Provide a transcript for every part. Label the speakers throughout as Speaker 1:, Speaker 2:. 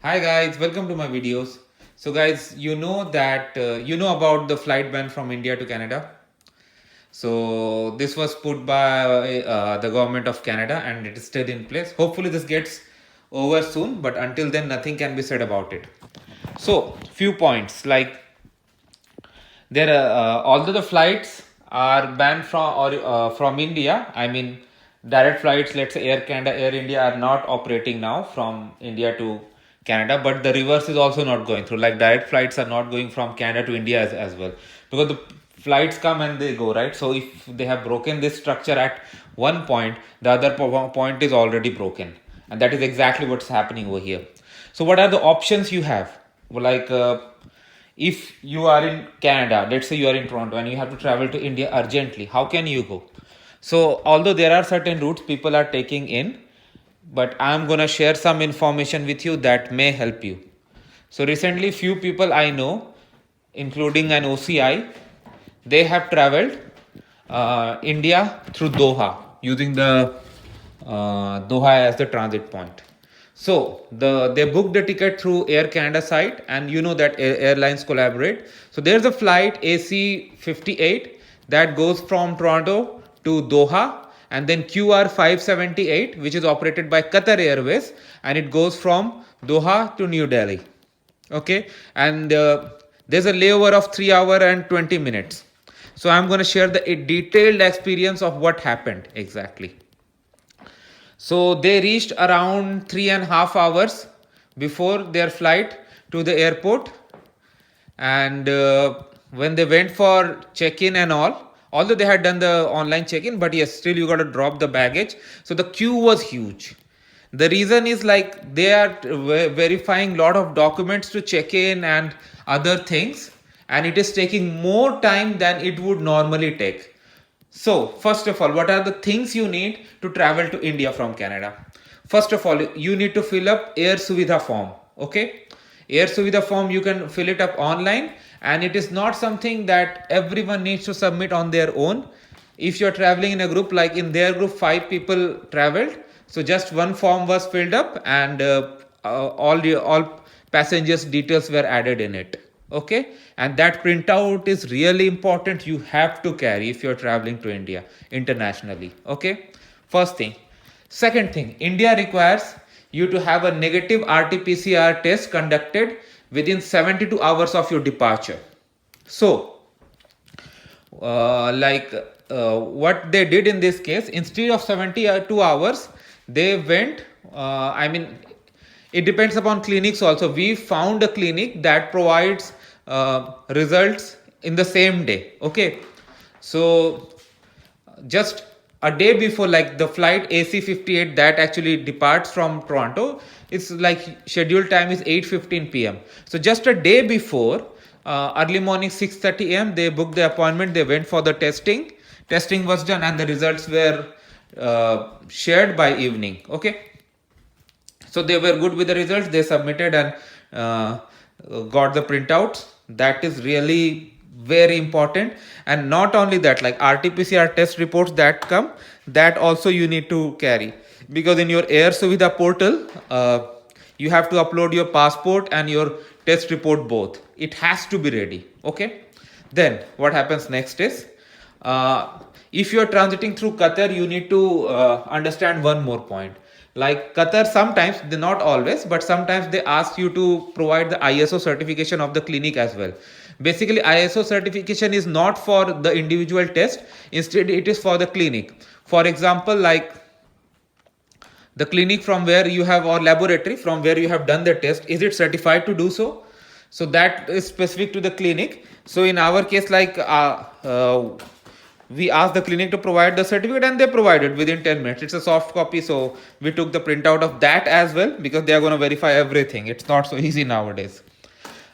Speaker 1: Hi guys, welcome to my videos. So guys, you know that you know about the flight ban from India to Canada. So this was put by the government of Canada and it is still in place. Hopefully this gets over soon, but until then nothing can be said about it. So few points like there although the flights are banned from India, I mean direct flights, let's say Air Canada, Air India are not operating now from India to Canada, but the reverse is also not going through. Like direct flights are not going from Canada to India as well, because the flights come and they go, right? So if they have broken this structure at one point, the other point is already broken, and that is exactly what's happening over here. So what are the options you have? Well, like if you are in Canada, let's say you are in Toronto and you have to travel to India urgently, how can you go? So although there are certain routes people are taking in, but I'm gonna share some information with you that may help you. So recently few people I know, including an OCI, they have traveled India through Doha using the Doha as the transit point. So they booked the ticket through Air Canada site, and you know that airlines collaborate. So there's a flight AC 58 that goes from Toronto to Doha, and then QR 578, which is operated by Qatar Airways, and it goes from Doha to New Delhi. Okay, and there's a layover of 3 hours and 20 minutes. So I'm going to share the detailed experience of what happened exactly. So they reached around 3.5 hours before their flight to the airport, and when they went for check-in and all, although they had done the online check-in, but yes, still you got to drop the baggage. So the queue was huge. The reason is like they are verifying lot of documents to check in and other things, and it is taking more time than it would normally take. So, first of all, what are the things you need to travel to India from Canada? First of all, you need to fill up Air Suvidha form. Okay, Air Suvidha form, you can fill it up online, and it is not something that everyone needs to submit on their own. If you're traveling in a group, like in their group, 5 people traveled, so just one form was filled up, and all passengers' details were added in it. Okay, and that printout is really important. You have to carry if you're traveling to India internationally. Okay, first thing. Second thing, India requires you to have a negative RT-PCR test conducted within 72 hours of your departure. So what they did in this case, instead of 72 hours, they went I mean, it depends upon clinics also. We found a clinic that provides results in the same day. Okay, so just a day before, like the flight AC 58 that actually departs from Toronto, it's like scheduled time is 8:15 p.m. So just a day before, early morning 6:30 a.m. they booked the appointment. They went for the testing was done, and the results were shared by evening. Okay, so they were good with the results. They submitted and got the printouts. That is really very important. And not only that, like RT-PCR test reports that come, that also you need to carry, because in your Air Suvidha portal, you have to upload your passport and your test report both. It has to be ready. Okay, then what happens next is, if you're transiting through Qatar, you need to understand one more point. Like Qatar, sometimes, they not always, but sometimes they ask you to provide the ISO certification of the clinic as well. Basically, ISO certification is not for the individual test, instead it is for the clinic. For example, like the clinic from where you have, or laboratory from where you have done the test, is it certified to do so? So that is specific to the clinic. So in our case, like we asked the clinic to provide the certificate, and they provided within 10 minutes. It's a soft copy, so we took the printout of that as well, because they are going to verify everything. It's not so easy nowadays.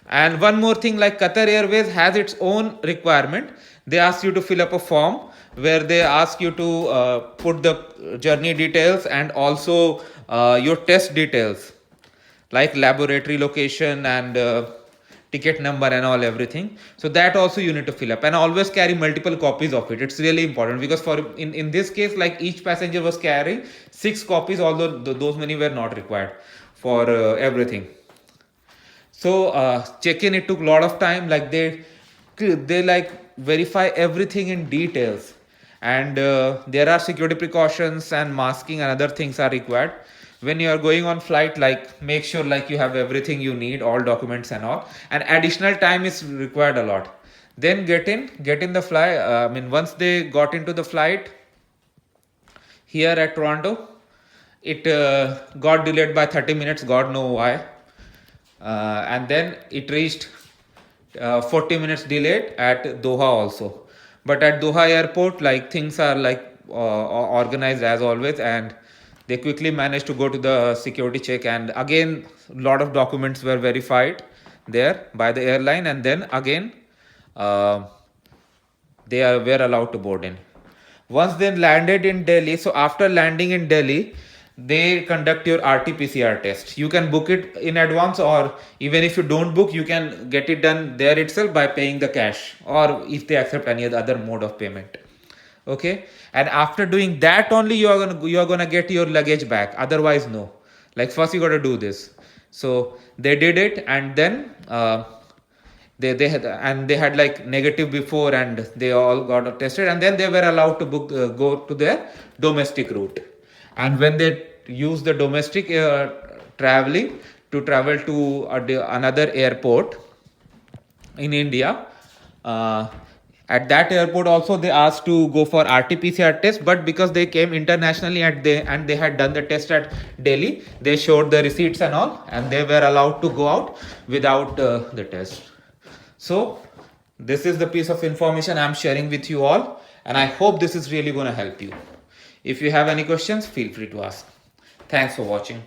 Speaker 1: And one more thing, like Qatar Airways has its own requirement. They ask you to fill up a form where they ask you to put the journey details and also your test details, like laboratory location and ticket number and all, everything. So that also you need to fill up, and always carry multiple copies of it. It's really important, because for in this case, like each passenger was carrying 6 copies, although those many were not required for everything. So check-in, it took a lot of time. Like they like verify everything in details, and there are security precautions and masking and other things are required when you are going on flight. Like make sure like you have everything you need, all documents and all, and additional time is required a lot. Then get in the flight. Once they got into the flight here at Toronto, it got delayed by 30 minutes, god know why. And then it reached 40 minutes delayed at Doha also. But at Doha airport, like things are like organized as always, and they quickly managed to go to the security check, and again a lot of documents were verified there by the airline, and then again uh, were allowed to board in. Once they landed in Delhi, so after landing in Delhi, they conduct your RT-PCR test. You can book it in advance, or even if you don't book, you can get it done there itself by paying the cash, or if they accept any other mode of payment. Okay, and after doing that only you are gonna get your luggage back. Otherwise, no. Like first you got to do this. So they did it, and then they had like negative before, and they all got tested, and then they were allowed to go to their domestic route. And when they use the domestic traveling to travel to another airport in India, uh, at that airport also they asked to go for RT-PCR test, but because they came internationally and they had done the test at Delhi, they showed the receipts and all, and they were allowed to go out without the test. So this is the piece of information I'm sharing with you all, and I hope this is really going to help you. If you have any questions, feel free to ask. Thanks for watching.